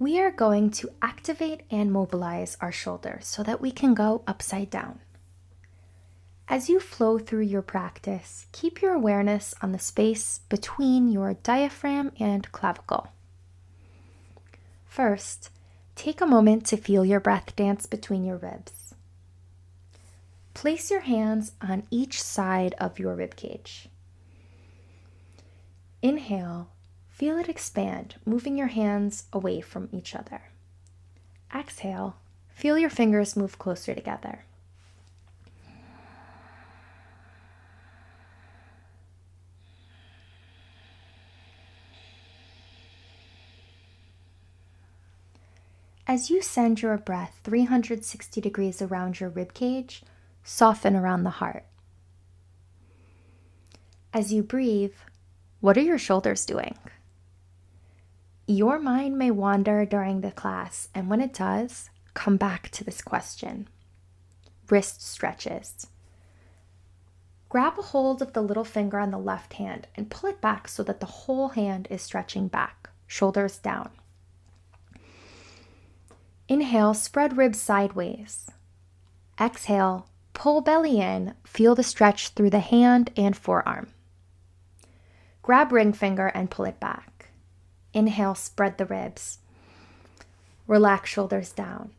we are going to activate and mobilize our shoulders so that we can go upside down. As you flow through your practice, keep your awareness on the space between your diaphragm and clavicle. First, take a moment to feel your breath dance between your ribs. Place your hands on each side of your rib cage. Inhale, feel it expand, moving your hands away from each other. Exhale, feel your fingers move closer together. As you send your breath 360 degrees around your rib cage, soften around the heart. As you breathe, what are your shoulders doing? Your mind may wander during the class, and when it does, come back to this question. Wrist stretches. Grab a hold of the little finger on the left hand and pull it back so that the whole hand is stretching back, shoulders down. Inhale, spread ribs sideways. Exhale, pull belly in, feel the stretch through the hand and forearm. Grab ring finger and pull it back. Inhale, spread the ribs. Relax shoulders down.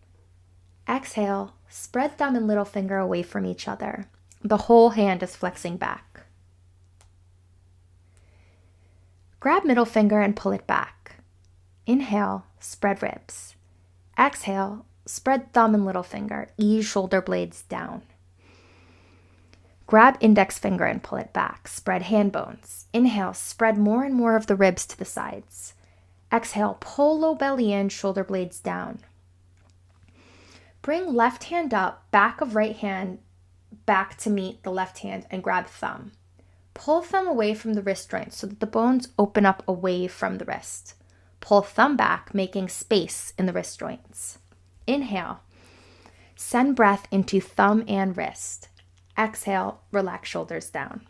Exhale, spread thumb and little finger away from each other. The whole hand is flexing back. Grab middle finger and pull it back. Inhale, spread ribs. Exhale, spread thumb and little finger, ease shoulder blades down. Grab index finger and pull it back, spread hand bones. Inhale, spread more and more of the ribs to the sides. Exhale, pull low belly in, shoulder blades down. Bring left hand up, back of right hand back to meet the left hand and grab thumb. Pull thumb away from the wrist joint so that the bones open up away from the wrist. Pull thumb back, making space in the wrist joints. Inhale. Send breath into thumb and wrist. Exhale, relax shoulders down.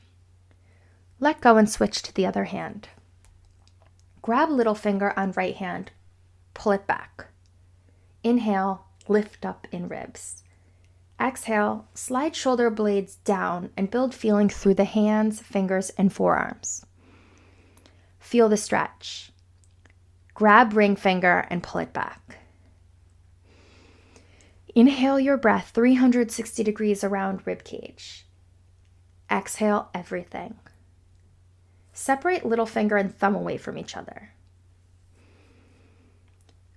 Let go and switch to the other hand. Grab little finger on right hand. Pull it back. Inhale, lift up in ribs. Exhale, slide shoulder blades down and build feeling through the hands, fingers, and forearms. Feel the stretch. Grab ring finger and pull it back. Inhale your breath 360 degrees around rib cage. Exhale everything. Separate little finger and thumb away from each other.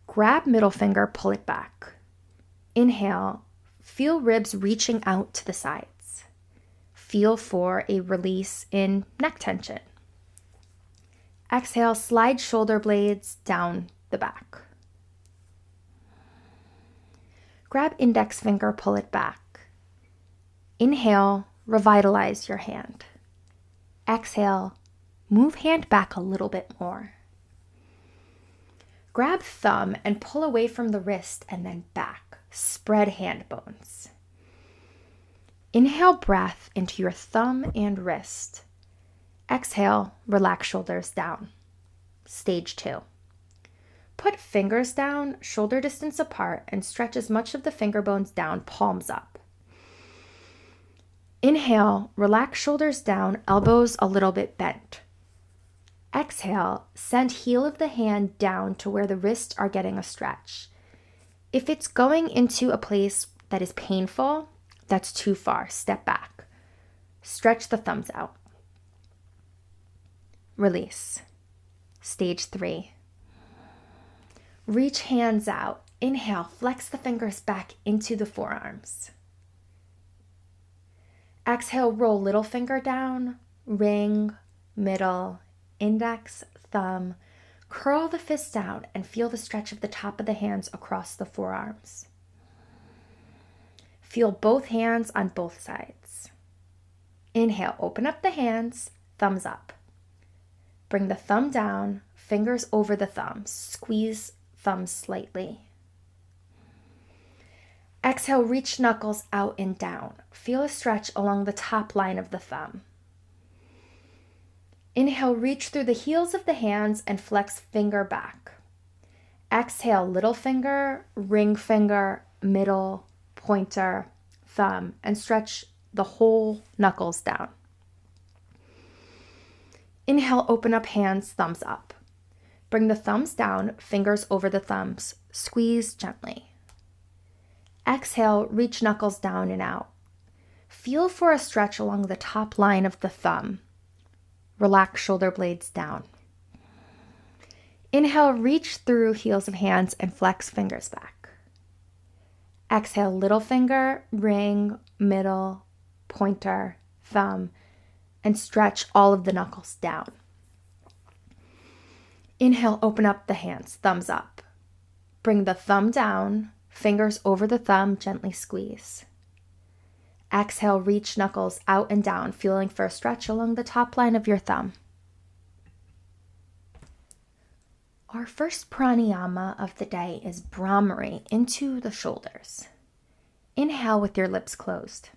Grab middle finger, pull it back. Inhale, feel ribs reaching out to the sides. Feel for a release in neck tension. Exhale, slide shoulder blades down the back. Grab index finger, pull it back. Inhale, revitalize your hand. Exhale, move hand back a little bit more. Grab thumb and pull away from the wrist and then back. Spread hand bones. Inhale breath into your thumb and wrist. Exhale, relax shoulders down. Stage 2. Put fingers down, shoulder distance apart, and stretch as much of the finger bones down, palms up. Inhale, relax shoulders down, elbows a little bit bent. Exhale, send heel of the hand down to where the wrists are getting a stretch. If it's going into a place that is painful, that's too far. Step back. Stretch the thumbs out. Release. Stage 3. Reach hands out. Inhale, flex the fingers back into the forearms. Exhale, roll little finger down, ring, middle, index, thumb. Curl the fist down and feel the stretch of the top of the hands across the forearms. Feel both hands on both sides. Inhale, open up the hands, thumbs up. Bring the thumb down, fingers over the thumbs. Squeeze thumbs slightly. Exhale, reach knuckles out and down. Feel a stretch along the top line of the thumb. Inhale, reach through the heels of the hands and flex finger back. Exhale, little finger, ring finger, middle, pointer, thumb, and stretch the whole knuckles down. Inhale, open up hands, thumbs up. Bring the thumbs down, fingers over the thumbs. Squeeze gently. Exhale, reach knuckles down and out. Feel for a stretch along the top line of the thumb. Relax shoulder blades down. Inhale, reach through heels of hands and flex fingers back. Exhale, little finger, ring, middle, pointer, thumb, and stretch all of the knuckles down. Inhale, open up the hands, thumbs up. Bring the thumb down, fingers over the thumb, gently squeeze. Exhale, reach knuckles out and down, feeling for a stretch along the top line of your thumb. Our first pranayama of the day is Brahmari into the shoulders. Inhale with your lips closed.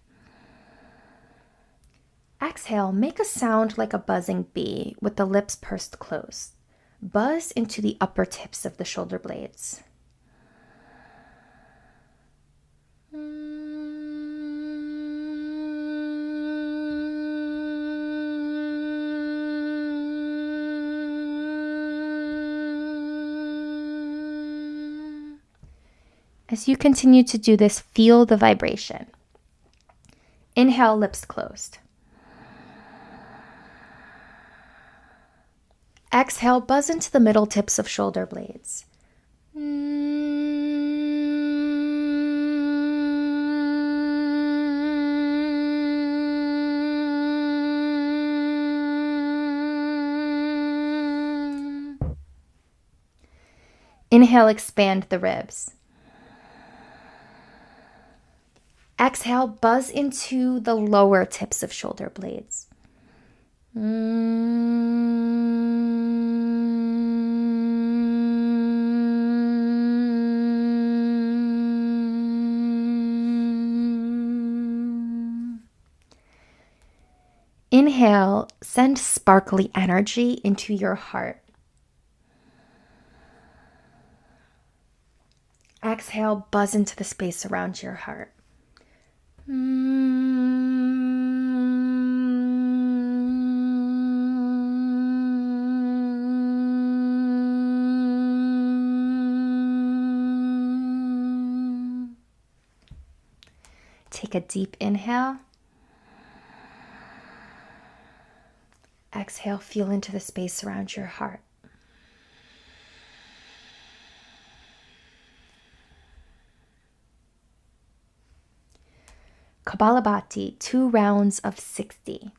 Exhale, make a sound like a buzzing bee with the lips pursed closed. Buzz into the upper tips of the shoulder blades. As you continue to do this, feel the vibration. Inhale, lips closed. Exhale, buzz into the middle tips of shoulder blades. Inhale, expand the ribs. Exhale, buzz into the lower tips of shoulder blades. Inhale, send sparkly energy into your heart. Exhale, buzz into the space around your heart. Take a deep inhale. Exhale, feel into the space around your heart. Kapalabhati, 2 rounds of 60.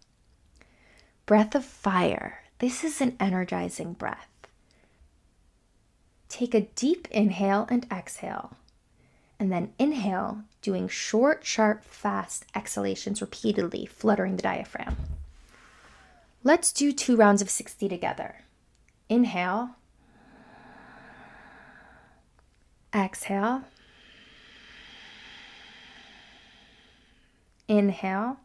Breath of fire. This is an energizing breath. Take a deep inhale and exhale. And then inhale, doing short, sharp, fast exhalations repeatedly, fluttering the diaphragm. Let's do 2 rounds of 60 together. Inhale. Exhale. Inhale.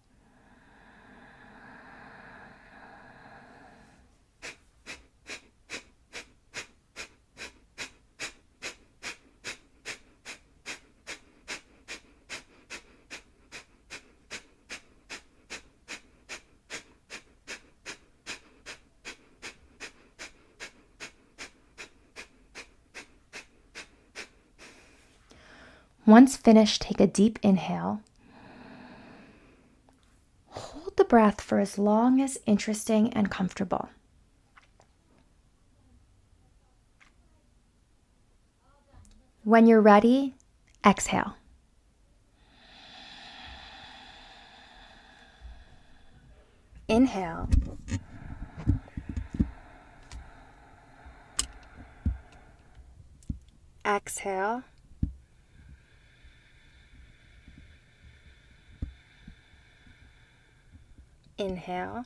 Once finished, take a deep inhale. Hold the breath for as long as interesting and comfortable. When you're ready, exhale. Inhale. Exhale. Inhale.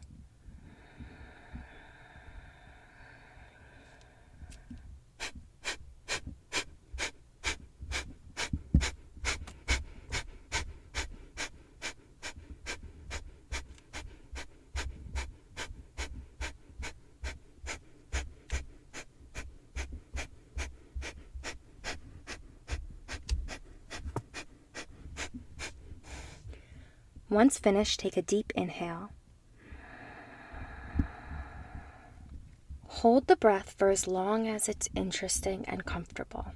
Once finished, take a deep inhale. Hold the breath for as long as it's interesting and comfortable.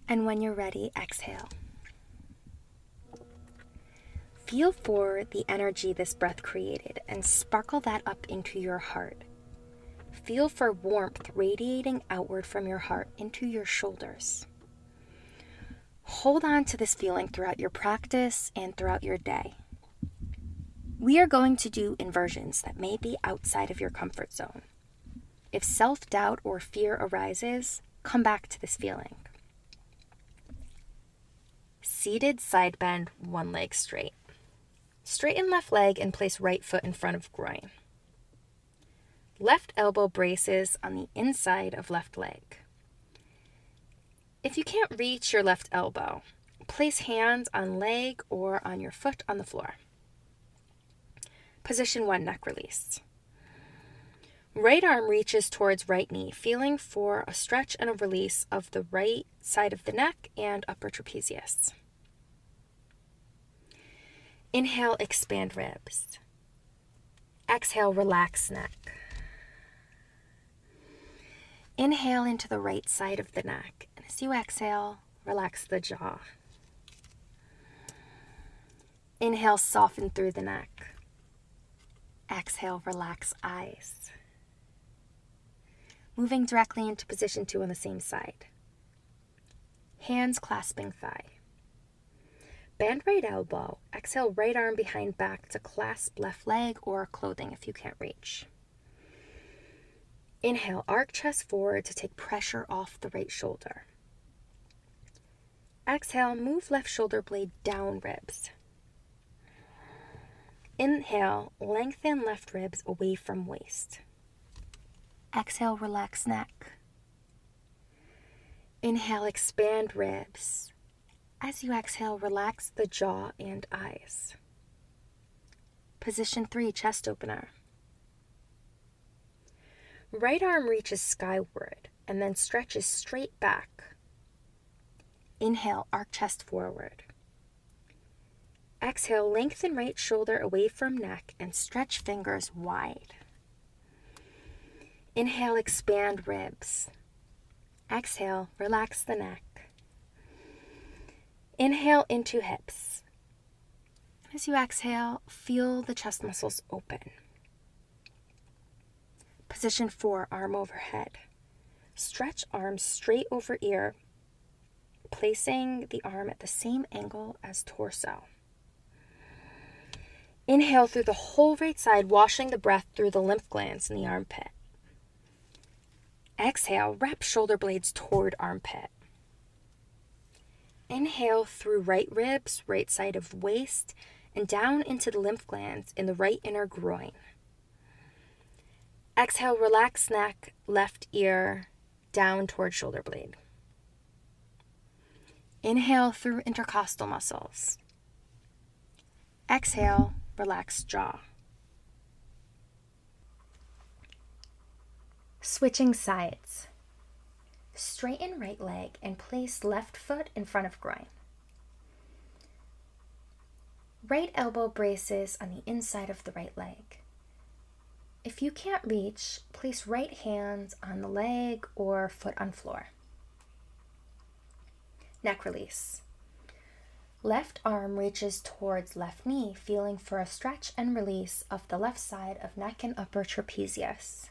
And when you're ready, exhale. Feel for the energy this breath created and sparkle that up into your heart. Feel for warmth radiating outward from your heart into your shoulders. Hold on to this feeling throughout your practice and throughout your day. We are going to do inversions that may be outside of your comfort zone. If self-doubt or fear arises, come back to this feeling. Seated side bend, one leg straight. Straighten left leg and place right foot in front of groin. Left elbow braces on the inside of left leg. If you can't reach your left elbow, place hands on leg or on your foot on the floor. Position 1, neck release. Right arm reaches towards right knee, feeling for a stretch and a release of the right side of the neck and upper trapezius. Inhale, expand ribs. Exhale, relax neck. Inhale into the right side of the neck. And as you exhale, relax the jaw. Inhale, soften through the neck. Exhale, relax eyes. Moving directly into position 2 on the same side. Hands clasping thigh. Bend right elbow. Exhale, right arm behind back to clasp left leg or clothing if you can't reach. Inhale, arc chest forward to take pressure off the right shoulder. Exhale, move left shoulder blade down ribs. Inhale, lengthen left ribs away from waist. Exhale, relax neck. Inhale, expand ribs. As you exhale, relax the jaw and eyes. Position 3, chest opener. Right arm reaches skyward and then stretches straight back. Inhale, arc chest forward. Exhale, lengthen right shoulder away from neck and stretch fingers wide. Inhale, expand ribs. Exhale, relax the neck. Inhale into hips. As you exhale, feel the chest muscles open. Position 4, arm overhead. Stretch arms straight over ear, placing the arm at the same angle as torso. Inhale through the whole right side, washing the breath through the lymph glands in the armpit. Exhale, wrap shoulder blades toward armpit. Inhale through right ribs, right side of waist, and down into the lymph glands in the right inner groin. Exhale, relax neck, left ear, down toward shoulder blade. Inhale through intercostal muscles. Exhale, relax jaw. Switching sides. Straighten right leg and place left foot in front of groin. Right elbow braces on the inside of the right leg. If you can't reach, place right hands on the leg or foot on floor. Neck release. Left arm reaches towards left knee, feeling for a stretch and release of the left side of neck and upper trapezius.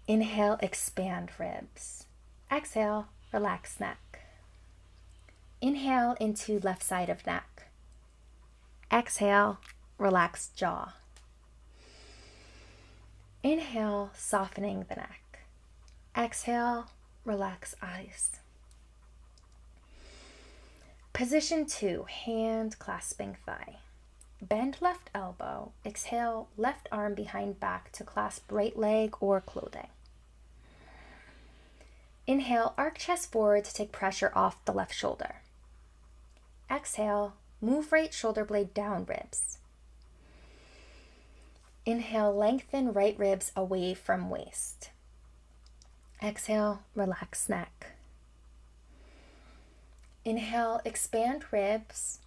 Inhale, expand ribs. Exhale, relax neck. Inhale into left side of neck. Exhale, relax jaw. Inhale, softening the neck. Exhale, relax eyes. Position 2, hand clasping thigh. Bend left elbow. Exhale, left arm behind back to clasp right leg or clothing. Inhale, arc chest forward to take pressure off the left shoulder. Exhale, move right shoulder blade down ribs. Inhale, lengthen right ribs away from waist. Exhale, relax neck. Inhale, expand ribs.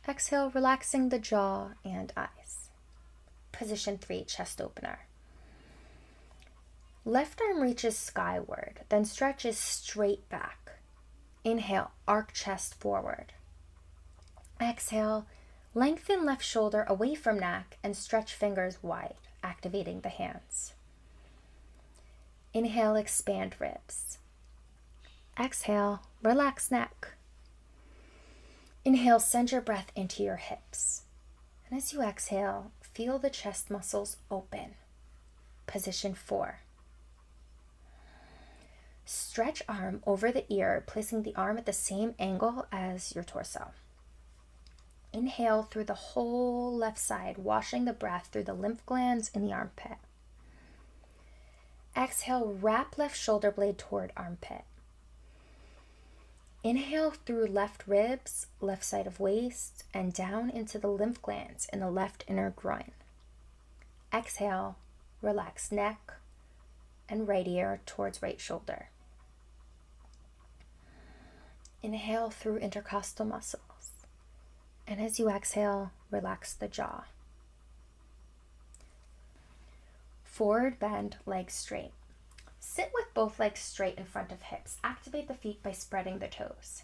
Exhale, relaxing the jaw and eyes. Position 3, chest opener. Left arm reaches skyward, then stretches straight back. Inhale, arc chest forward. Exhale, lengthen left shoulder away from neck and stretch fingers wide, activating the hands. Inhale, expand ribs. Exhale, relax neck. Inhale, send your breath into your hips. And as you exhale, feel the chest muscles open. Position 4. Stretch arm over the ear, placing the arm at the same angle as your torso. Inhale through the whole left side, washing the breath through the lymph glands in the armpit. Exhale, wrap left shoulder blade toward armpit. Inhale through left ribs, left side of waist, and down into the lymph glands in the left inner groin. Exhale, relax neck and right ear towards right shoulder. Inhale through intercostal muscles. And as you exhale, relax the jaw. Forward bend, legs straight. Sit with both legs straight in front of hips. Activate the feet by spreading the toes.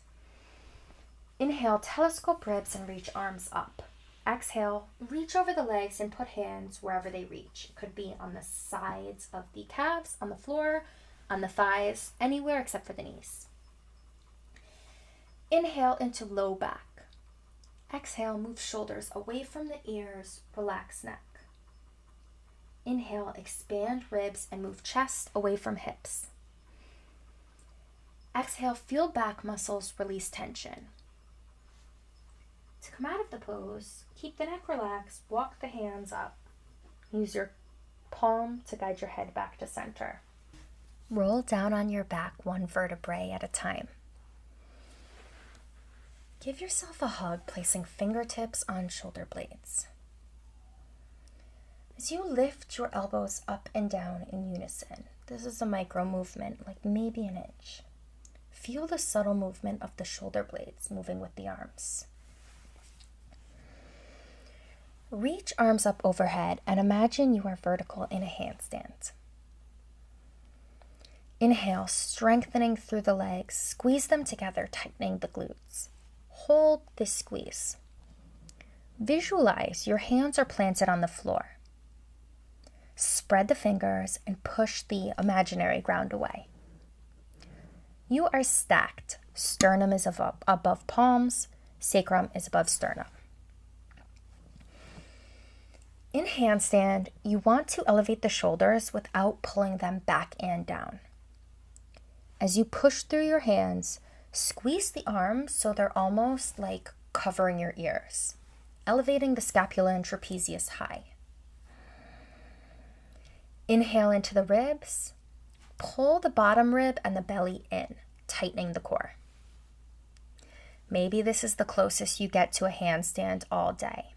Inhale, telescope ribs and reach arms up. Exhale, reach over the legs and put hands wherever they reach. It could be on the sides of the calves, on the floor, on the thighs, anywhere except for the knees. Inhale into low back. Exhale, move shoulders away from the ears, relax neck. Inhale, expand ribs and move chest away from hips. Exhale, feel back muscles release tension. To come out of the pose, keep the neck relaxed, walk the hands up. Use your palm to guide your head back to center. Roll down on your back one vertebrae at a time. Give yourself a hug, placing fingertips on shoulder blades. As you lift your elbows up and down in unison, this is a micro movement, like maybe an inch. Feel the subtle movement of the shoulder blades moving with the arms. Reach arms up overhead and imagine you are vertical in a handstand. Inhale, strengthening through the legs, squeeze them together, tightening the glutes. Hold this squeeze. Visualize your hands are planted on the floor. Spread the fingers and push the imaginary ground away. You are stacked. Sternum is above palms, sacrum is above sternum. In handstand, you want to elevate the shoulders without pulling them back and down. As you push through your hands, squeeze the arms so they're almost like covering your ears, elevating the scapula and trapezius high. Inhale into the ribs. Pull the bottom rib and the belly in, tightening the core. Maybe this is the closest you get to a handstand all day.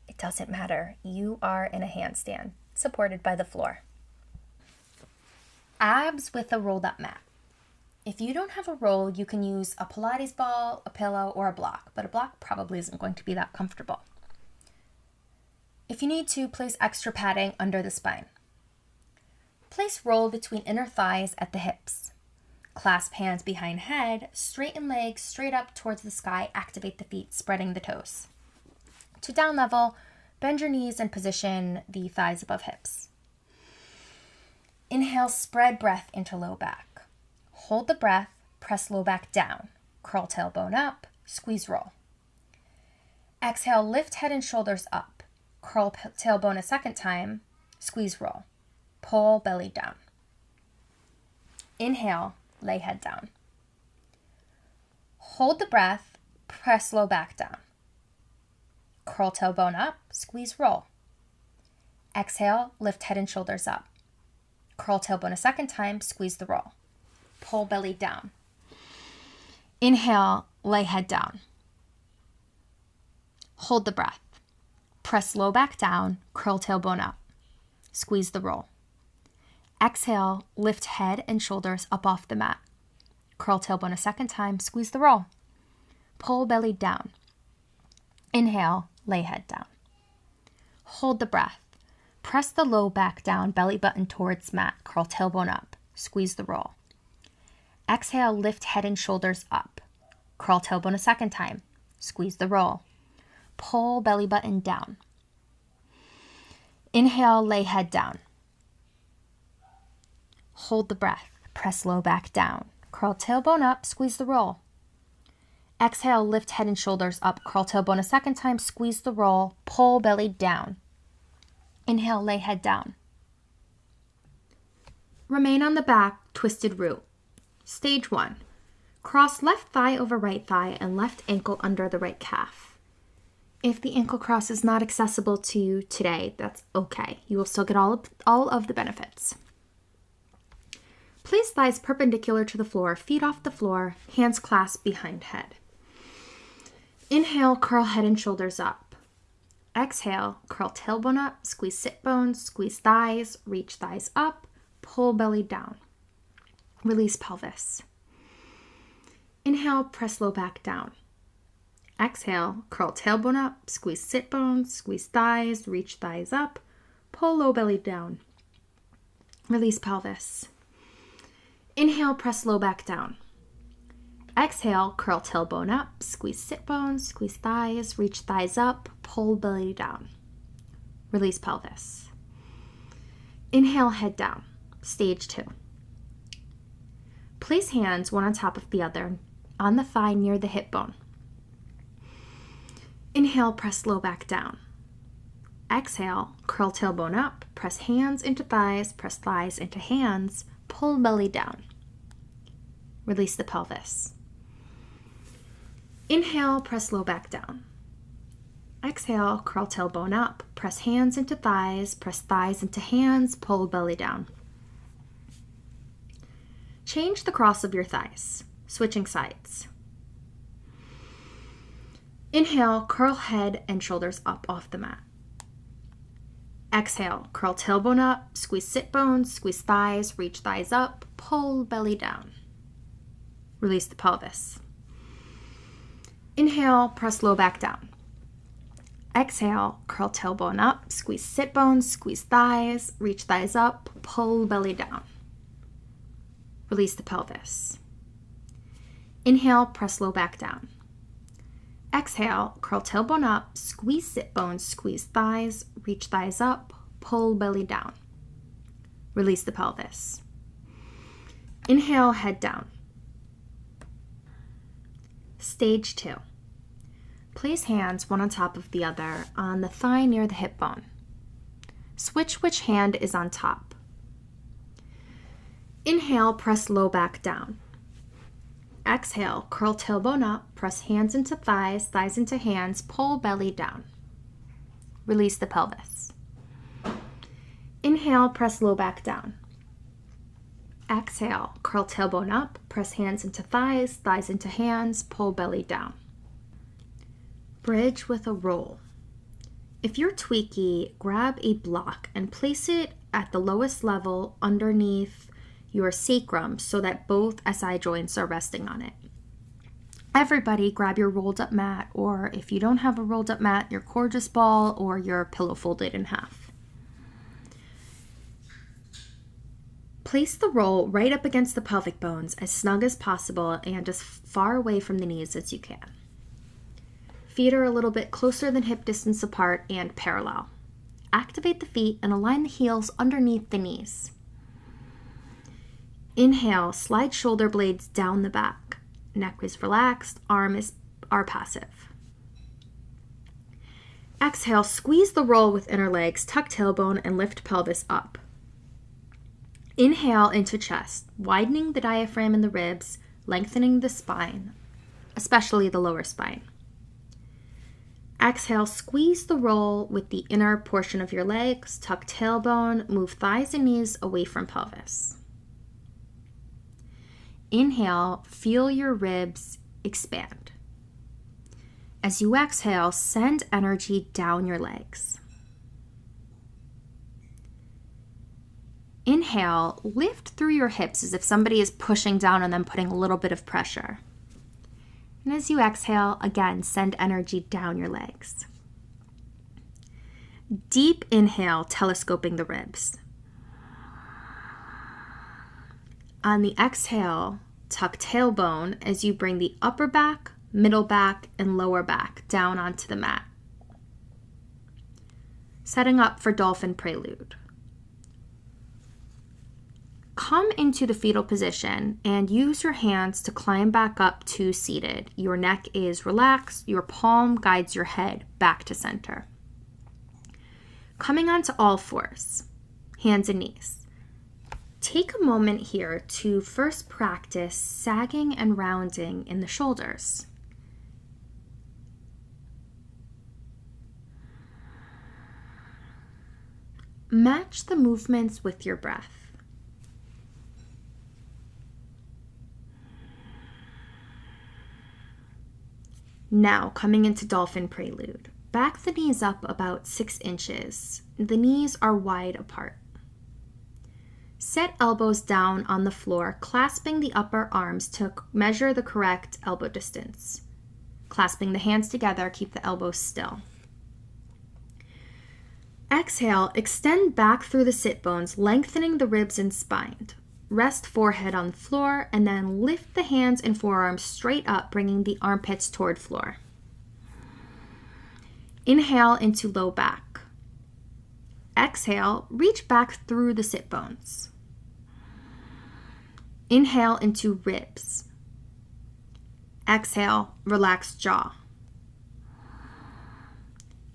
It doesn't matter. You are in a handstand, supported by the floor. Abs with a rolled up mat. If you don't have a roll, you can use a Pilates ball, a pillow, or a block, but a block probably isn't going to be that comfortable. If you need to, place extra padding under the spine. Place roll between inner thighs at the hips. Clasp hands behind head, straighten legs straight up towards the sky, activate the feet, spreading the toes. To down level, bend your knees and position the thighs above hips. Inhale, spread breath into low back. Hold the breath, press low back down. Curl tailbone up, squeeze roll. Exhale, lift head and shoulders up. Curl tailbone a second time, squeeze roll. Pull belly down. Inhale, lay head down. Hold the breath, press low back down. Curl tailbone up, squeeze roll. Exhale, lift head and shoulders up. Curl tailbone a second time, squeeze the roll. Pull belly down. Inhale, lay head down. Hold the breath. Press low back down, curl tailbone up. Squeeze the roll. Exhale, lift head and shoulders up off the mat. Curl tailbone a second time, squeeze the roll. Pull belly down. Inhale, lay head down. Hold the breath. Press the low back down, belly button towards mat. Curl tailbone up, squeeze the roll. Exhale, lift head and shoulders up. Curl tailbone a second time, squeeze the roll. Pull belly button down. Inhale, lay head down. Hold the breath. Press low back down. Curl tailbone up, squeeze the roll. Exhale, lift head and shoulders up. Curl tailbone a second time, squeeze the roll. Pull belly down. Inhale, lay head down. Remain on the back, twisted root. Stage 1. Cross left thigh over right thigh and left ankle under the right calf. If the ankle cross is not accessible to you today, that's okay. You will still get all of the benefits. Place thighs perpendicular to the floor, feet off the floor, hands clasped behind head. Inhale, curl head and shoulders up. Exhale, curl tailbone up, squeeze sit bones, squeeze thighs, reach thighs up, pull belly down. Release pelvis. Inhale, press low back down. Exhale, curl tailbone up, squeeze sit bones, squeeze thighs, reach thighs up, pull low belly down. Release pelvis. Inhale, press low back down. Exhale, curl tailbone up, squeeze sit bones, squeeze thighs, reach thighs up, pull belly down. Release pelvis. Inhale, head down. Stage 2. Place hands one on top of the other on the thigh near the hip bone. Inhale, press low back down. Exhale, curl tailbone up, press hands into thighs, press thighs into hands, pull belly down. Release the pelvis. Inhale, press low back down. Exhale, curl tailbone up, press hands into thighs, press thighs into hands, pull belly down. Change the cross of your thighs, switching sides. Inhale, curl head and shoulders up off the mat. Exhale, curl tailbone up, squeeze sit bones, squeeze thighs, reach thighs up, pull belly down. Release the pelvis. Inhale, press low back down. Exhale, curl tailbone up, squeeze sit bones, squeeze thighs, reach thighs up, pull belly down. Release the pelvis. Inhale, press low back down. Exhale, curl tailbone up, squeeze sit bones, squeeze thighs, reach thighs up, pull belly down. Release the pelvis. Inhale, head down. Stage 2. Place hands one on top of the other on the thigh near the hip bone. Switch which hand is on top. Inhale, press low back down. Exhale, curl tailbone up, press hands into thighs, thighs into hands, pull belly down. Release the pelvis. Inhale, press low back down. Exhale, curl tailbone up, press hands into thighs, thighs into hands, pull belly down. Bridge with a roll. If you're tweaky, grab a block and place it at the lowest level underneath your sacrum so that both SI joints are resting on it. Everybody grab your rolled up mat, or if you don't have a rolled up mat, your gorgeous ball or your pillow folded in half. Place the roll right up against the pelvic bones as snug as possible and as far away from the knees as you can. Feet are a little bit closer than hip distance apart and parallel. Activate the feet and align the heels underneath the knees. Inhale, slide shoulder blades down the back. Neck is relaxed, arms are passive. Exhale, squeeze the roll with inner legs, tuck tailbone, and lift pelvis up. Inhale into chest, widening the diaphragm and the ribs, lengthening the spine, especially the lower spine. Exhale, squeeze the roll with the inner portion of your legs, tuck tailbone, move thighs and knees away from pelvis. Inhale, feel your ribs expand. As you exhale, send energy down your legs. Inhale, lift through your hips as if somebody is pushing down on them, putting a little bit of pressure. And as you exhale, again, send energy down your legs. Deep inhale, telescoping the ribs. On the exhale, tuck tailbone as you bring the upper back, middle back, and lower back down onto the mat. Setting up for dolphin prelude. Come into the fetal position and use your hands to climb back up to seated. Your neck is relaxed. Your palm guides your head back to center. Coming onto all fours, hands and knees. Take a moment here to first practice sagging and rounding in the shoulders. Match the movements with your breath. Now, coming into dolphin prelude. Back the knees up about 6 inches. The knees are wide apart. Set elbows down on the floor, clasping the upper arms to measure the correct elbow distance. Clasping the hands together, keep the elbows still. Exhale, extend back through the sit bones, lengthening the ribs and spine. Rest forehead on the floor, and then lift the hands and forearms straight up, bringing the armpits toward floor. Inhale into low back. Exhale, reach back through the sit bones. Inhale into ribs. Exhale, relax jaw.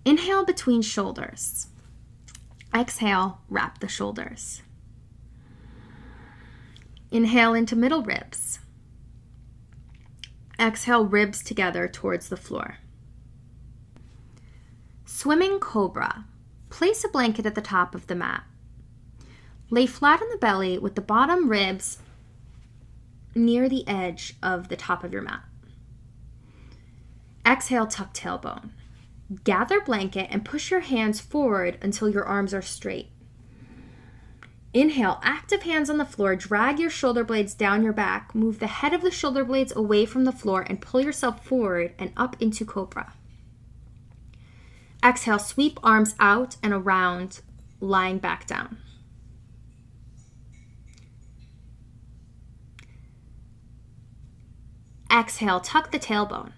Inhale between shoulders. Exhale, wrap the shoulders. Inhale into middle ribs. Exhale, ribs together towards the floor. Swimming cobra. Place a blanket at the top of the mat. Lay flat on the belly with the bottom ribs near the edge of the top of your mat. Exhale, tuck tailbone. Gather blanket and push your hands forward until your arms are straight. Inhale, active hands on the floor, drag your shoulder blades down your back, move the head of the shoulder blades away from the floor and pull yourself forward and up into cobra. Exhale, sweep arms out and around, lying back down. Exhale, tuck the tailbone.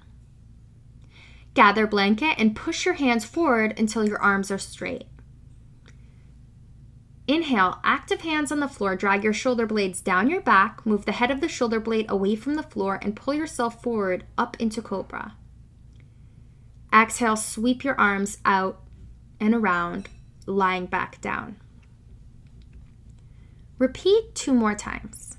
Gather blanket and push your hands forward until your arms are straight. Inhale, active hands on the floor, drag your shoulder blades down your back, move the head of the shoulder blade away from the floor and pull yourself forward up into cobra. Exhale, sweep your arms out and around, lying back down. Repeat 2 more times.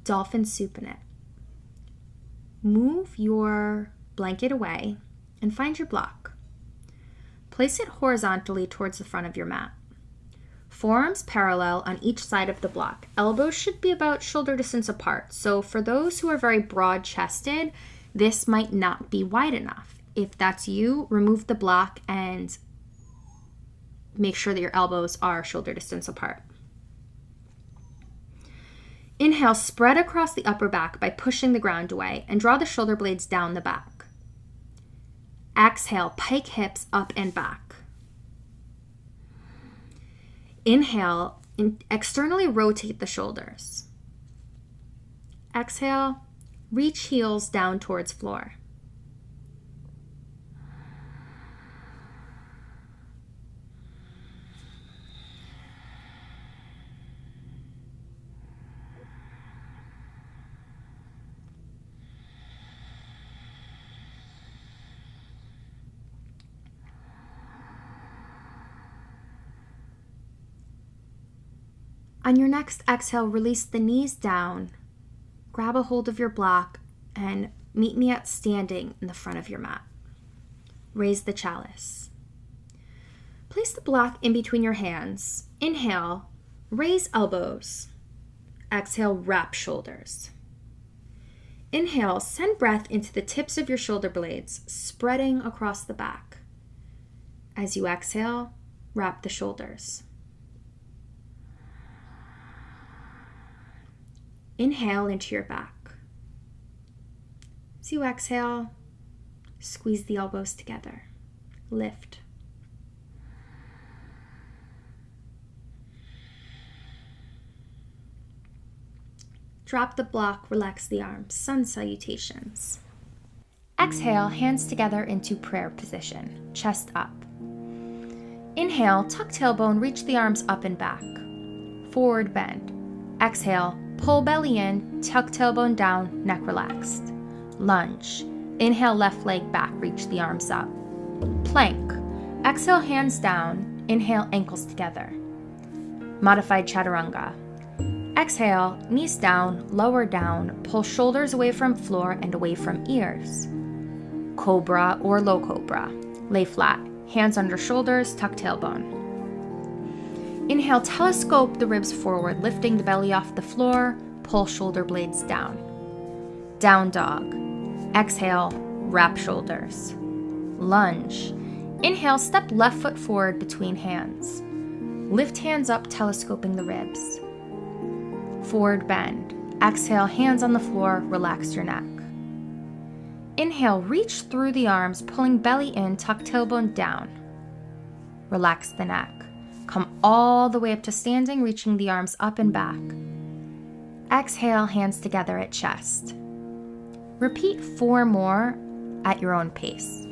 Dolphin supinate. Move your blanket away and find your block. Place it horizontally towards the front of your mat. Forearms parallel on each side of the block. Elbows should be about shoulder distance apart. So for those who are very broad-chested, this might not be wide enough. If that's you, remove the block and make sure that your elbows are shoulder distance apart. Inhale, spread across the upper back by pushing the ground away and draw the shoulder blades down the back. Exhale, pike hips up and back. Inhale, externally rotate the shoulders. Exhale, reach heels down towards floor. On your next exhale, release the knees down, grab a hold of your block, and meet me at standing in the front of your mat. Raise the chalice. Place the block in between your hands. Inhale, Raise elbows. Exhale, wrap shoulders. Inhale, send breath into the tips of your shoulder blades, spreading across the back. As you exhale, wrap the shoulders. Inhale into your back. As you exhale, squeeze the elbows together. Lift. Drop the block, relax the arms, sun salutations. Exhale, hands together into prayer position, chest up. Inhale, tuck tailbone, reach the arms up and back. Forward bend. Exhale, pull belly in, tuck tailbone down, neck relaxed. Lunge. Inhale, left leg back, reach the arms up. Plank. Exhale, hands down. Inhale, ankles together. Modified chaturanga. Exhale, knees down, lower down, pull shoulders away from floor and away from ears. Cobra or low cobra. Lay flat, hands under shoulders, tuck tailbone. Inhale, telescope the ribs forward, lifting the belly off the floor, pull shoulder blades down. Down dog. Exhale, wrap shoulders. Lunge. Inhale, step left foot forward between hands. Lift hands up, telescoping the ribs. Forward bend. Exhale, hands on the floor, relax your neck. Inhale, reach through the arms, pulling belly in, tuck tailbone down. Relax the neck. Come all the way up to standing, reaching the arms up and back. Exhale, hands together at chest. Repeat 4 more at your own pace.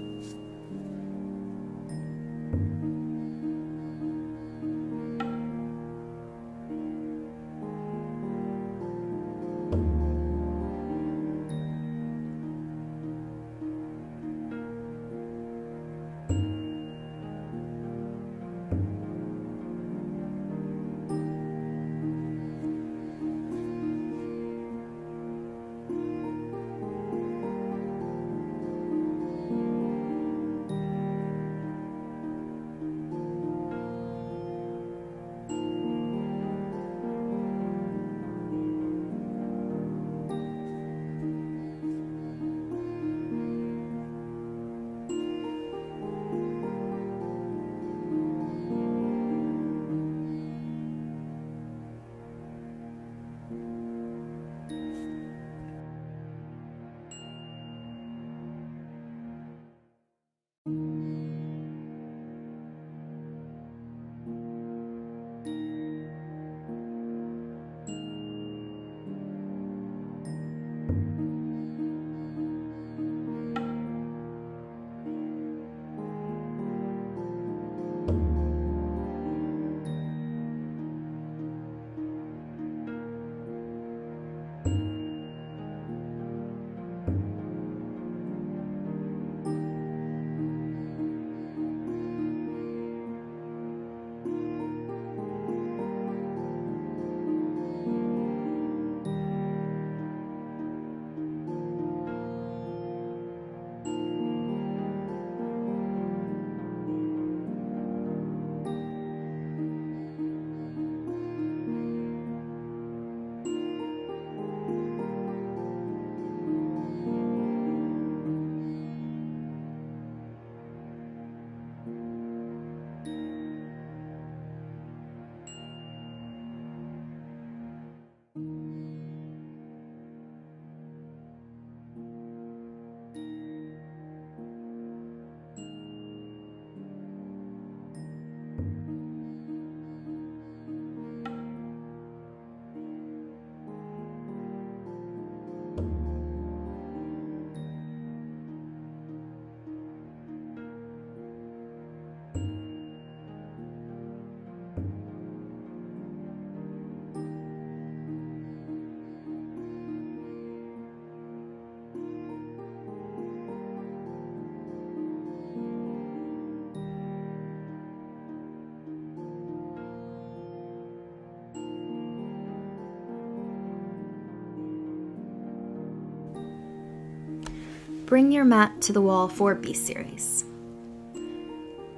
Bring your mat to the wall for B series.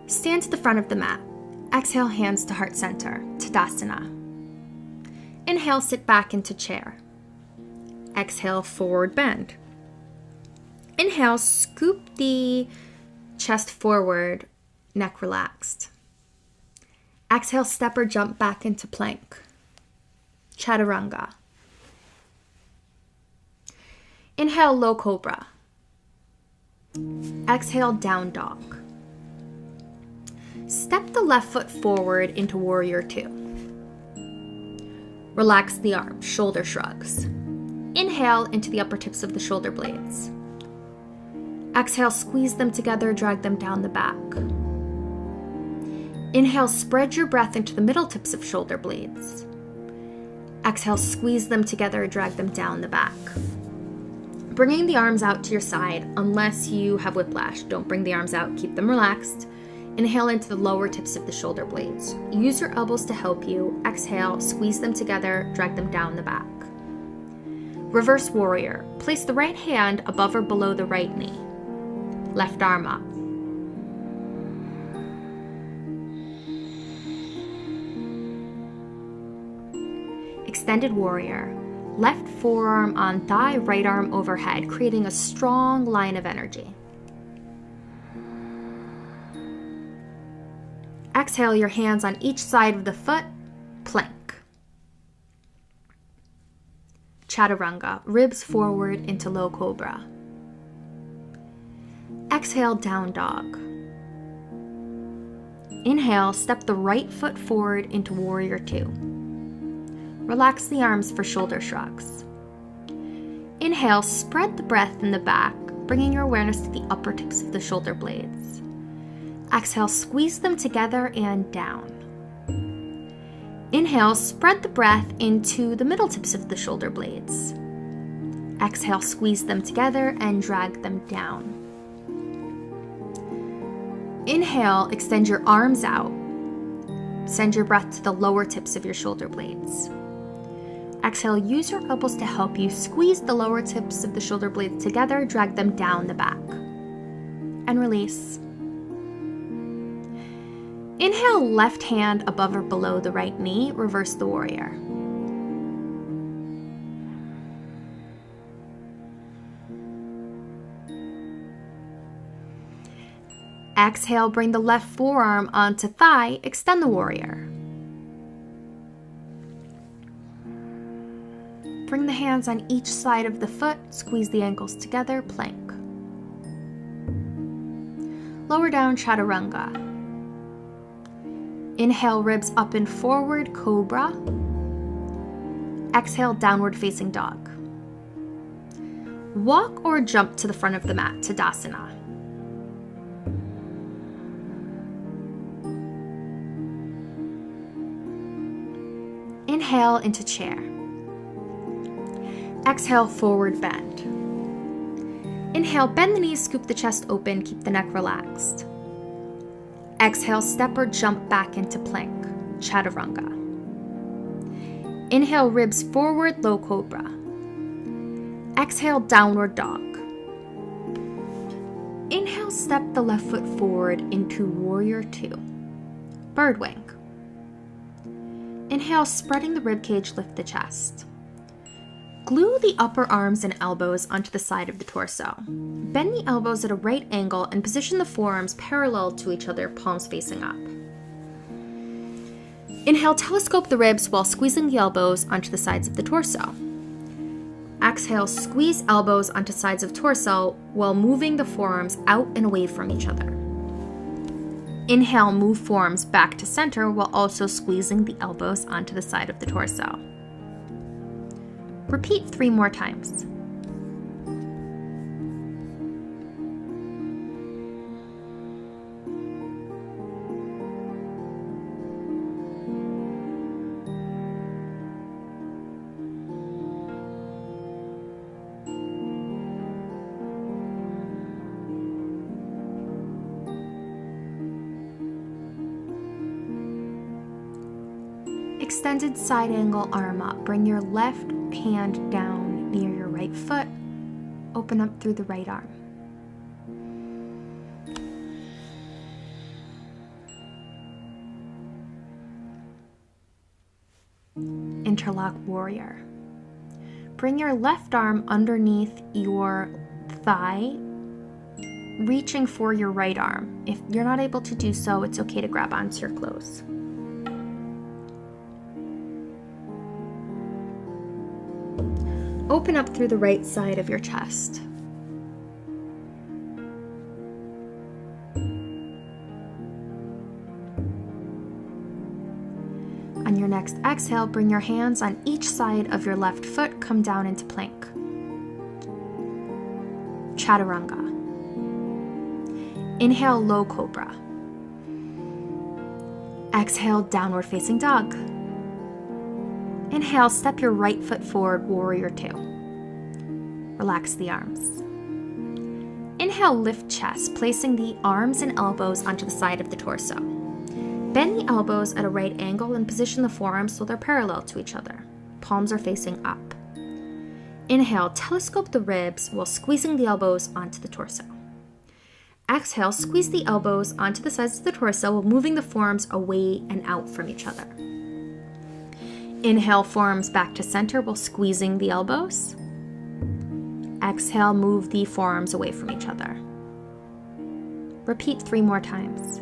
Stand to the front of the mat. Exhale, hands to heart center, Tadasana. Inhale, sit back into chair. Exhale, forward bend. Inhale, scoop the chest forward, neck relaxed. Exhale, step or jump back into plank. Chaturanga. Inhale, low cobra. Exhale, down dog. Step the left foot forward into warrior two. Relax the arms, shoulder shrugs. Inhale into the upper tips of the shoulder blades. Exhale, squeeze them together, drag them down the back. Inhale, spread your breath into the middle tips of shoulder blades. Exhale, squeeze them together, drag them down the back. Bringing the arms out to your side, unless you have whiplash. Don't bring the arms out, keep them relaxed. Inhale into the lower tips of the shoulder blades. Use your elbows to help you. Exhale, squeeze them together, drag them down the back. Reverse warrior. Place the right hand above or below the right knee. Left arm up. Extended warrior. Left forearm on thigh, right arm overhead, creating a strong line of energy. Exhale, your hands on each side of the foot, plank. Chaturanga, ribs forward into low cobra. Exhale, down dog. Inhale, step the right foot forward into warrior two. Relax the arms for shoulder shrugs. Inhale, spread the breath in the back, bringing your awareness to the upper tips of the shoulder blades. Exhale, squeeze them together and down. Inhale, spread the breath into the middle tips of the shoulder blades. Exhale, squeeze them together and drag them down. Inhale, extend your arms out. Send your breath to the lower tips of your shoulder blades. Exhale, use your elbows to help you. Squeeze the lower tips of the shoulder blades together, drag them down the back. And release. Inhale, left hand above or below the right knee, reverse the warrior. Exhale, bring the left forearm onto thigh, extend the warrior. Bring the hands on each side of the foot, squeeze the ankles together, plank. Lower down, chaturanga. Inhale, ribs up and forward, cobra. Exhale, downward facing dog. Walk or jump to the front of the mat, Tadasana. Inhale into chair. Exhale, forward bend. Inhale, bend the knees, scoop the chest open, keep the neck relaxed. Exhale, step or jump back into plank, chaturanga. Inhale, ribs forward, low cobra. Exhale, downward dog. Inhale, step the left foot forward into warrior two, bird wing. Inhale, spreading the ribcage, lift the chest. Glue the upper arms and elbows onto the side of the torso. Bend the elbows at a right angle and position the forearms parallel to each other, palms facing up. Inhale, telescope the ribs while squeezing the elbows onto the sides of the torso. Exhale, squeeze elbows onto sides of torso while moving the forearms out and away from each other. Inhale, move forearms back to center while also squeezing the elbows onto the side of the torso. Repeat 3 more times. Extended side angle arm up. Bring your left hand down near your right foot. Open up through the right arm. interlock warrior. Bring your left arm underneath your thigh, reaching for your right arm. If you're not able to do so, it's okay to grab onto your clothes. Open up through the right side of your chest. On your next exhale, bring your hands on each side of your left foot, come down into plank. Chaturanga. Inhale, low cobra. Exhale, downward facing dog. Inhale, step your right foot forward, warrior two. Relax the arms. Inhale, lift chest, placing the arms and elbows onto the side of the torso. Bend the elbows at a right angle and position the forearms so they're parallel to each other. Palms are facing up. Inhale, telescope the ribs while squeezing the elbows onto the torso. Exhale, squeeze the elbows onto the sides of the torso while moving the forearms away and out from each other. Inhale, forearms back to center while squeezing the elbows. Exhale, move the forearms away from each other. Repeat 3 more times.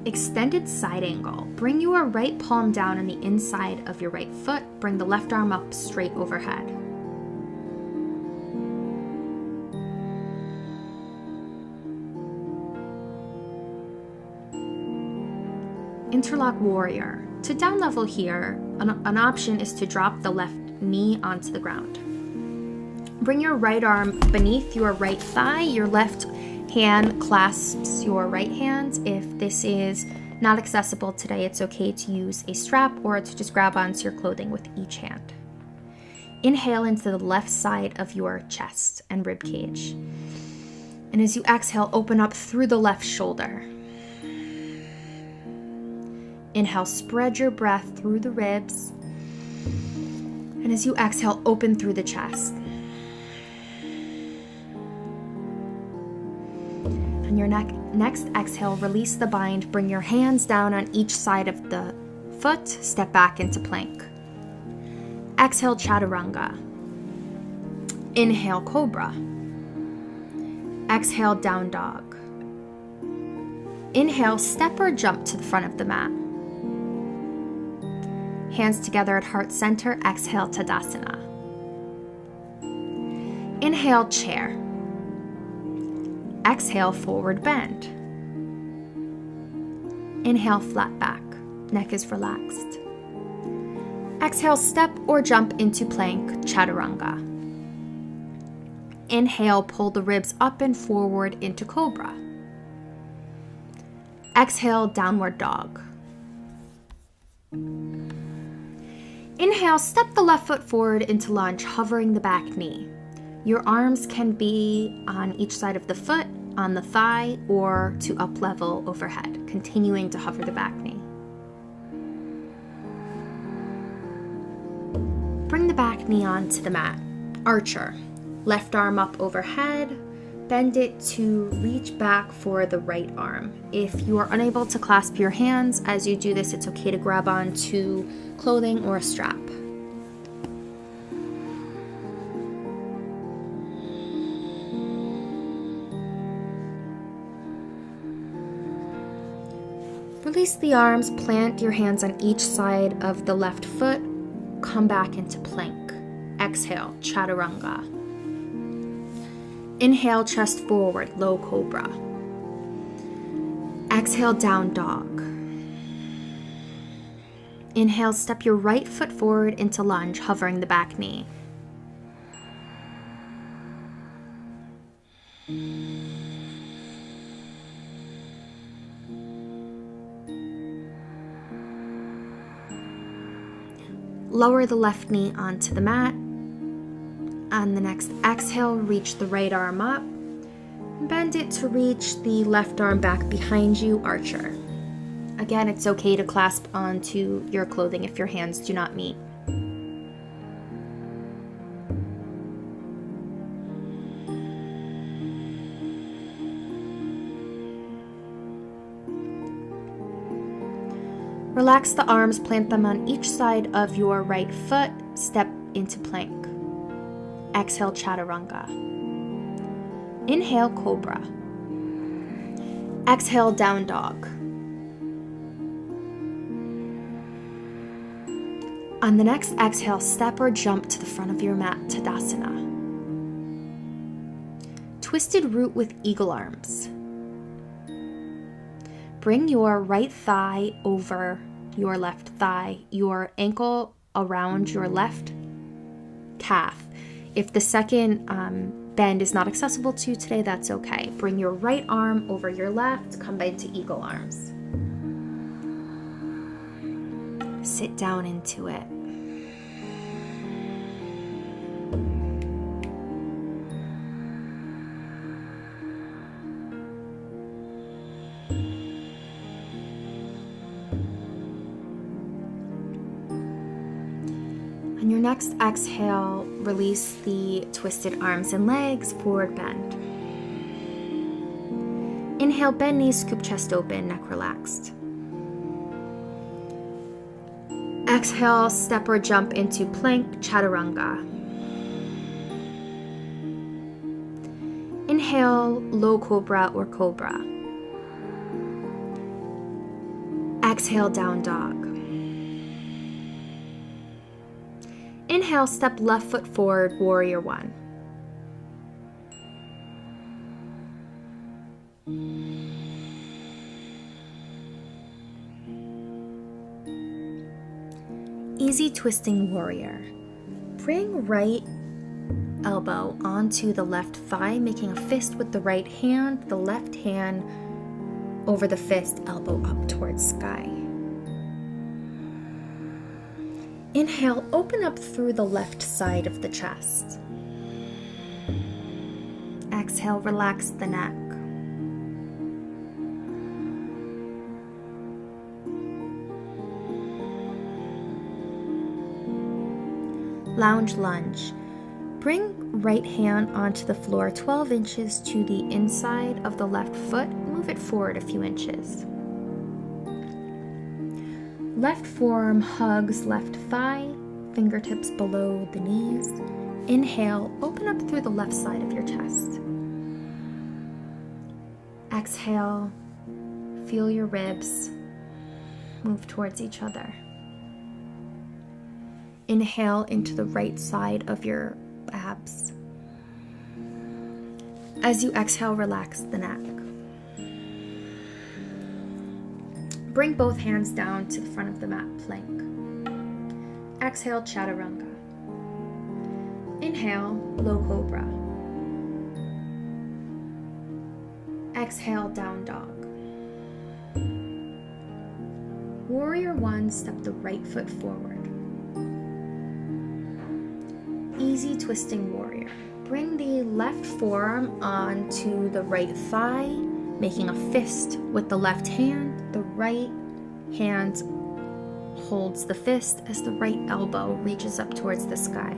Extended side angle. Bring your right palm down on the inside of your right foot. Bring the left arm up straight overhead. Interlock warrior. To down level here, an option is to drop the left knee onto the ground. Bring your right arm beneath your right thigh. Your left hand clasps your right hand. If this is not accessible today, it's okay to use a strap or to just grab onto your clothing with each hand. Inhale into the left side of your chest and rib cage. And as you exhale, open up through the left shoulder. Inhale, spread your breath through the ribs. And as you exhale, open through the chest. On your next exhale, release the bind. Bring your hands down on each side of the foot. Step back into plank. Exhale, chaturanga. Inhale, cobra. Exhale, down dog. Inhale, step or jump to the front of the mat. Hands together at heart center. Exhale, Tadasana. Inhale, chair. Exhale, forward bend. Inhale, flat back. Neck is relaxed. Exhale, step or jump into plank, chaturanga. Inhale, pull the ribs up and forward into cobra. Exhale, downward dog. Inhale, step the left foot forward into lunge, hovering the back knee. Your arms can be on each side of the foot, on the thigh, or to up level overhead, continuing to hover the back knee. Bring the back knee onto the mat. Archer. Left arm up overhead. Bend it to reach back for the right arm. If you are unable to clasp your hands as you do this, it's okay to grab onto clothing or a strap. Release the arms, plant your hands on each side of the left foot, come back into plank. Exhale, chaturanga. Inhale, chest forward, low cobra. Exhale, down dog. Inhale, step your right foot forward into lunge, hovering the back knee. Lower the left knee onto the mat. On the next exhale, reach the right arm up. Bend it to reach the left arm back behind you, archer. Again, it's okay to clasp onto your clothing if your hands do not meet. Relax the arms, plant them on each side of your right foot, step into plank. Exhale, chaturanga. Inhale, cobra. Exhale, down dog. On the next exhale, step or jump to the front of your mat, Tadasana. Twisted root with eagle arms. Bring your right thigh over your left thigh, your ankle around your left calf. If the second bend is not accessible to you today, that's okay. Bring your right arm over your left, come into eagle arms. Sit down into it. On your next exhale, release the twisted arms and legs, forward bend. Inhale, bend knees, scoop chest open, neck relaxed. Exhale, step or jump into plank, chaturanga. Inhale, low cobra or cobra. Exhale, down dog. Inhale, step left foot forward, warrior one. Easy twisting warrior. Bring right elbow onto the left thigh, making a fist with the right hand, the left hand over the fist, elbow up towards sky. Inhale, open up through the left side of the chest. Exhale, relax the neck. Lounge lunge. Bring right hand onto the floor 12 inches to the inside of the left foot. Move it forward a few inches. Left forearm hugs left thigh, fingertips below the knees. Inhale, open up through the left side of your chest. Exhale, feel your ribs move towards each other. Inhale into the right side of your abs. As you exhale, relax the neck. Bring both hands down to the front of the mat, plank. Exhale, chaturanga. Inhale, low cobra. Exhale, down dog. Warrior one, step the right foot forward. Easy twisting warrior. Bring the left forearm onto the right thigh, making a fist with the left hand. The right hand holds the fist as the right elbow reaches up towards the sky.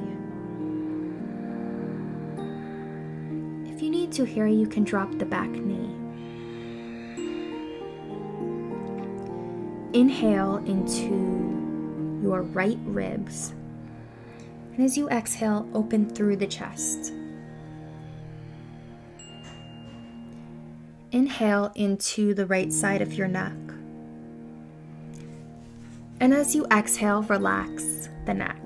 If you need to here, you can drop the back knee. Inhale into your right ribs. And as you exhale, open through the chest. Inhale into the right side of your neck. And as you exhale, relax the neck.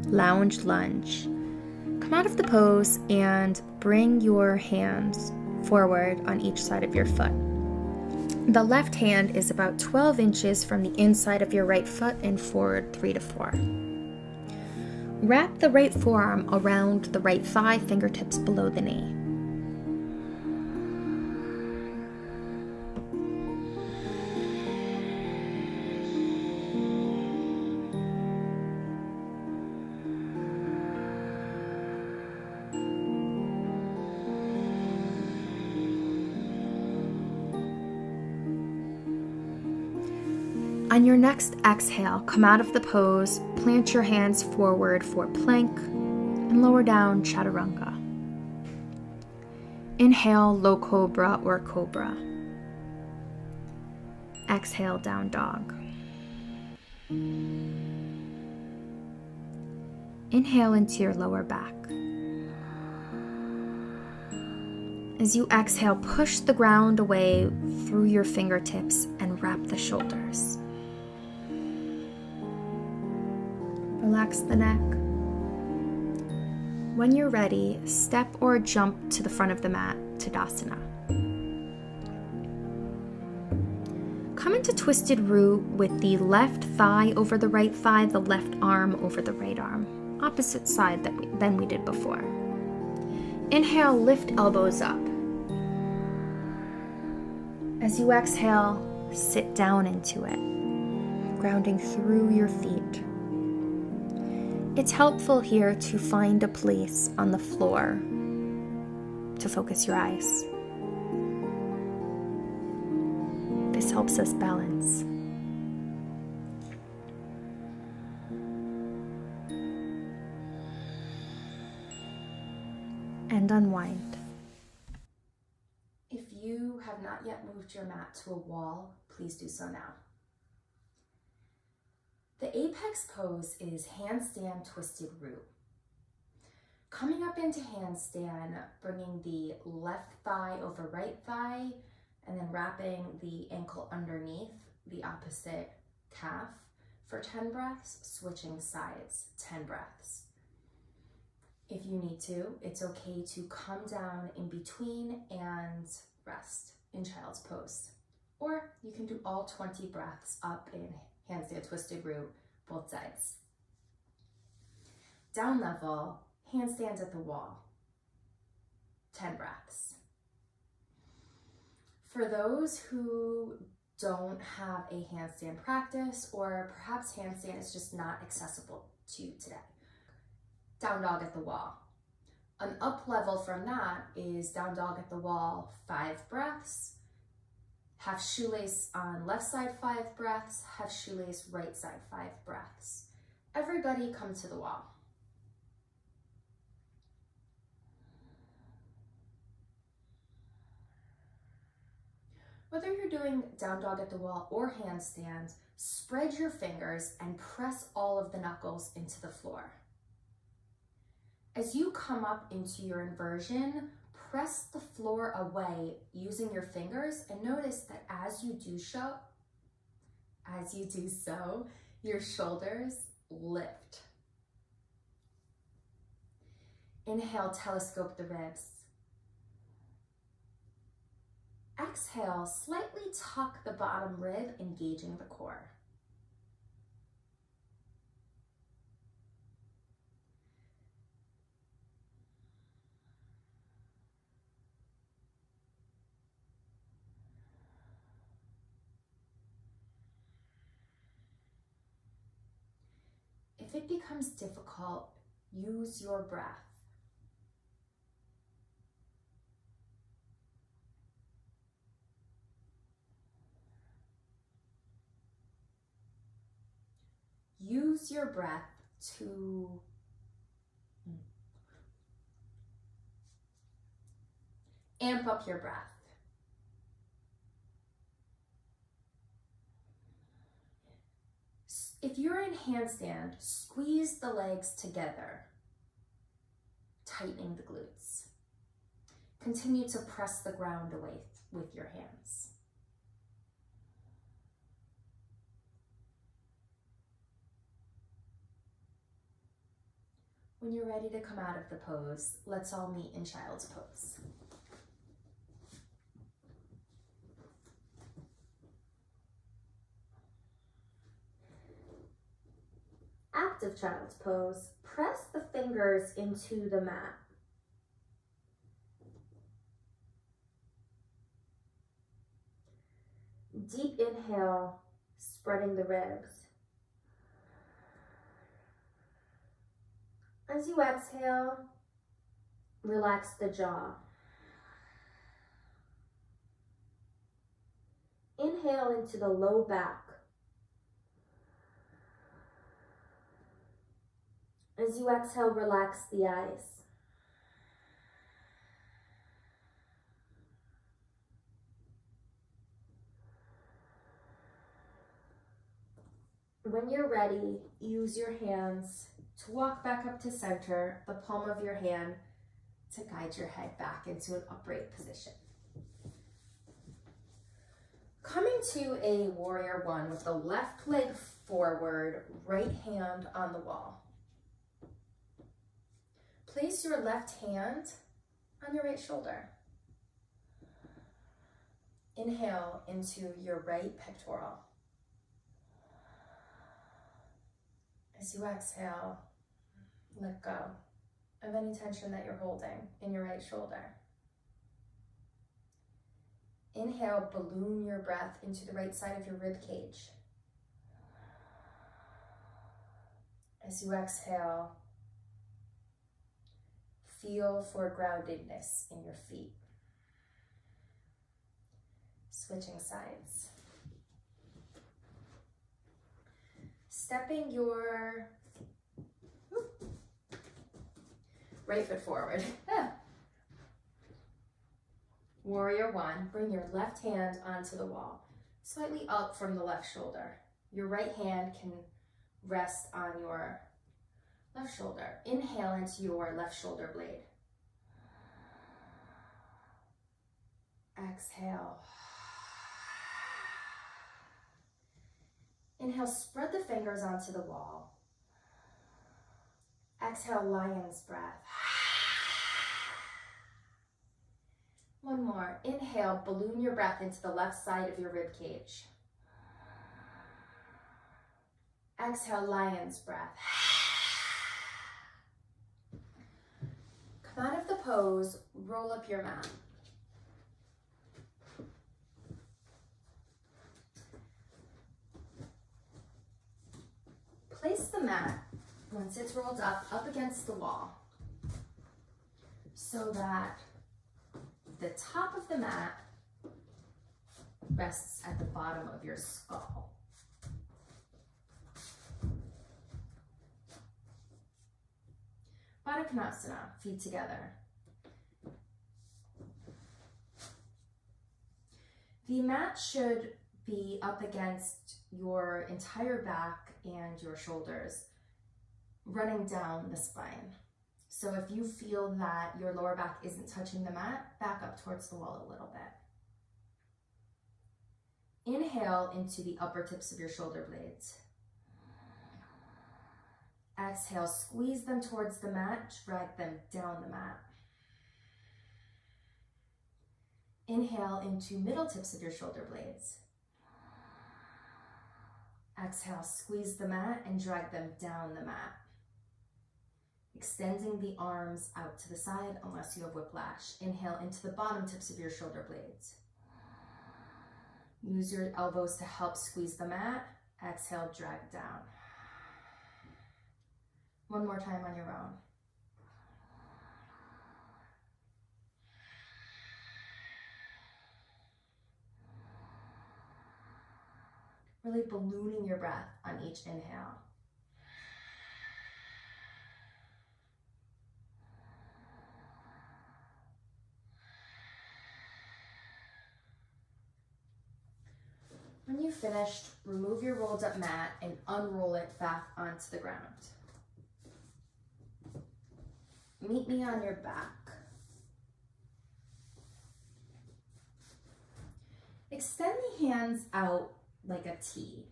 Lounge lunge. Come out of the pose and bring your hands forward on each side of your foot. The left hand is about 12 inches from the inside of your right foot and forward 3 to 4. Wrap the right forearm around the right thigh, fingertips below the knee. On your next exhale, come out of the pose, plant your hands forward for plank, and lower down, chaturanga. Inhale, low cobra or cobra. Exhale, down dog. Inhale into your lower back. As you exhale, push the ground away through your fingertips and wrap the shoulders. Relax the neck. When you're ready, step or jump to the front of the mat, Tadasana. Come into twisted root with the left thigh over the right thigh, the left arm over the right arm. Opposite side than we did before. Inhale, lift elbows up. As you exhale, sit down into it, grounding through your feet. It's helpful here to find a place on the floor to focus your eyes. This helps us balance. And unwind. If you have not yet moved your mat to a wall, please do so now. The apex pose is handstand twisted root. Coming up into handstand, bringing the left thigh over right thigh, and then wrapping the ankle underneath the opposite calf for 10 breaths, switching sides, 10 breaths. If you need to, it's okay to come down in between and rest in child's pose. Or you can do all 20 breaths up in handstand twisted root, both sides. Down level, handstand at the wall, 10 breaths. For those who don't have a handstand practice, or perhaps handstand is just not accessible to you today, down dog at the wall. An up level from that is down dog at the wall, 5 breaths. Half shoelace on left side, 5 breaths. Half shoelace right side, 5 breaths. Everybody come to the wall. Whether you're doing down dog at the wall or handstand, spread your fingers and press all of the knuckles into the floor. As you come up into your inversion, press the floor away using your fingers, and notice that as you do so, your shoulders lift. Inhale, telescope the ribs. Exhale, slightly tuck the bottom rib, engaging the core. If it becomes difficult, use your breath. Use your breath to amp up your breath. If you're in handstand, squeeze the legs together, tightening the glutes. Continue to press the ground away with your hands. When you're ready to come out of the pose, let's all meet in child's pose. Active child's pose, press the fingers into the mat. Deep inhale, spreading the ribs. As you exhale, relax the jaw. Inhale into the low back. As you exhale, relax the eyes. When you're ready, use your hands to walk back up to center, the palm of your hand to guide your head back into an upright position. Coming to a warrior one with the left leg forward, right hand on the wall. Place your left hand on your right shoulder. Inhale into your right pectoral. As you exhale, let go of any tension that you're holding in your right shoulder. Inhale, balloon your breath into the right side of your rib cage. As you exhale, feel for groundedness in your feet. Switching sides. Stepping your right foot forward. Warrior one, bring your left hand onto the wall, slightly up from the left shoulder. Your right hand can rest on your left shoulder. Inhale into your left shoulder blade. Exhale. Inhale, spread the fingers onto the wall. Exhale, lion's breath. One more. Inhale, balloon your breath into the left side of your rib cage. Exhale, lion's breath. Come out of the pose, roll up your mat. Place the mat, once it's rolled up against the wall, so that the top of the mat rests at the bottom of your skull. Baddha Konasana, feet together. The mat should be up against your entire back and your shoulders, running down the spine. So if you feel that your lower back isn't touching the mat, back up towards the wall a little bit. Inhale into the upper tips of your shoulder blades. Exhale, squeeze them towards the mat, drag them down the mat. Inhale into middle tips of your shoulder blades. Exhale, squeeze the mat and drag them down the mat. Extending the arms out to the side unless you have whiplash. Inhale into the bottom tips of your shoulder blades. Use your elbows to help squeeze the mat. Exhale, drag down. One more time on your own. Really ballooning your breath on each inhale. When you've finished, remove your rolled up mat and unroll it back onto the ground. Meet me on your back. Extend the hands out like a T.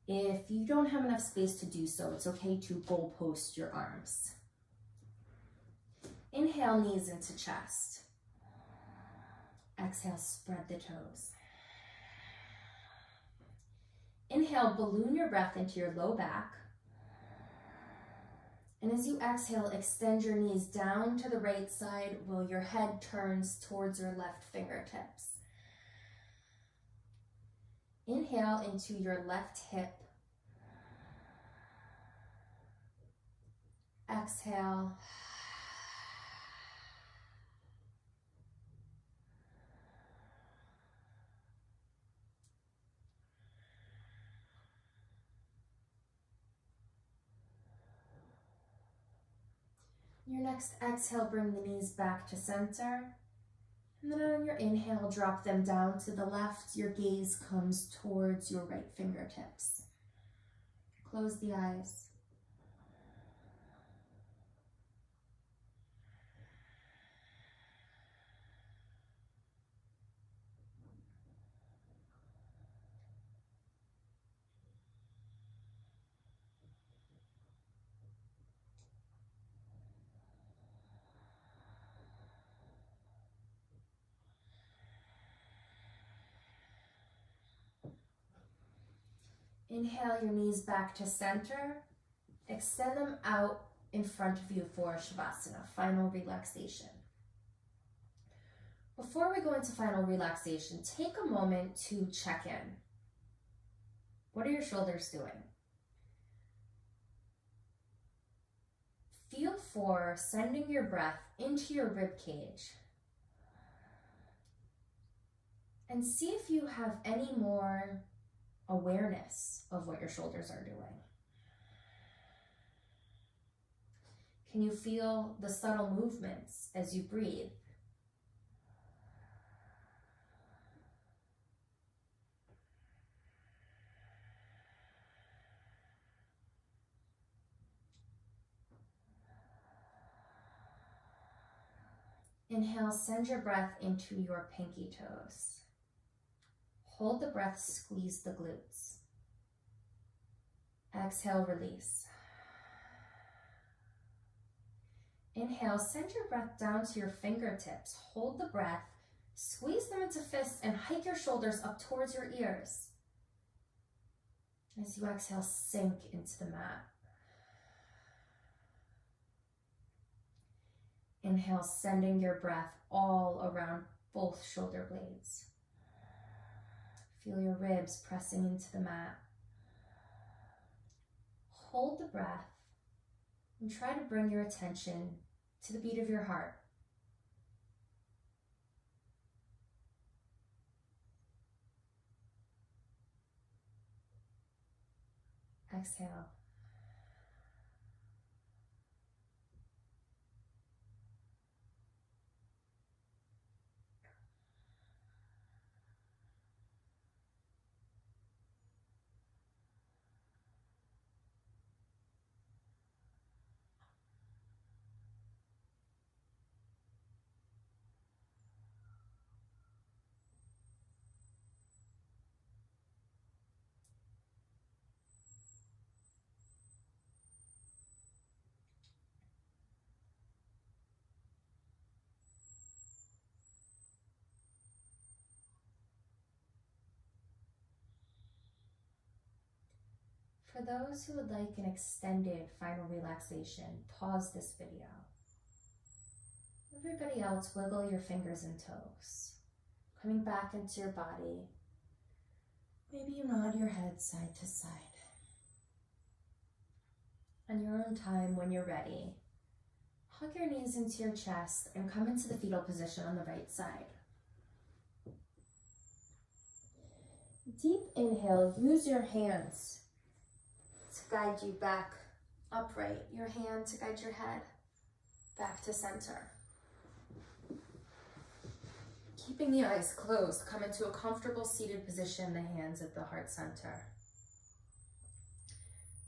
If you don't have enough space to do so, it's okay to goalpost your arms. Inhale, knees into chest. Exhale, spread the toes. Inhale, balloon your breath into your low back. And as you exhale, extend your knees down to the right side while your head turns towards your left fingertips. Inhale into your left hip. Exhale. Your next exhale, bring the knees back to center. And then on your inhale, drop them down to the left. Your gaze comes towards your right fingertips. Close the eyes. Inhale your knees back to center. Extend them out in front of you for Shavasana, final relaxation. Before we go into final relaxation, take a moment to check in. What are your shoulders doing? Feel for sending your breath into your rib cage. And see if you have any more awareness of what your shoulders are doing. Can you feel the subtle movements as you breathe? Inhale, send your breath into your pinky toes. Hold the breath, squeeze the glutes. Exhale, release. Inhale, send your breath down to your fingertips. Hold the breath, squeeze them into fists, and hike your shoulders up towards your ears. As you exhale, sink into the mat. Inhale, sending your breath all around both shoulder blades. Feel your ribs pressing into the mat. Hold the breath and try to bring your attention to the beat of your heart. Exhale. For those who would like an extended final relaxation, pause this video. Everybody else, wiggle your fingers and toes. Coming back into your body. Maybe you nod your head side to side. On your own time, when you're ready, hug your knees into your chest and come into the fetal position on the right side. Deep inhale, use your hands to guide you back upright. Your hand to guide your head back to center. Keeping the eyes closed, come into a comfortable seated position, the hands at the heart center.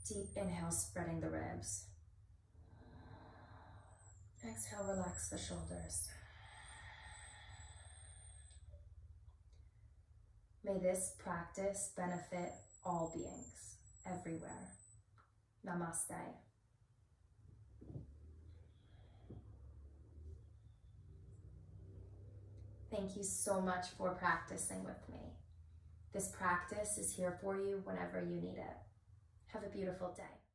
Deep inhale, spreading the ribs. Exhale, relax the shoulders. May this practice benefit all beings, everywhere. Namaste. Thank you so much for practicing with me. This practice is here for you whenever you need it. Have a beautiful day.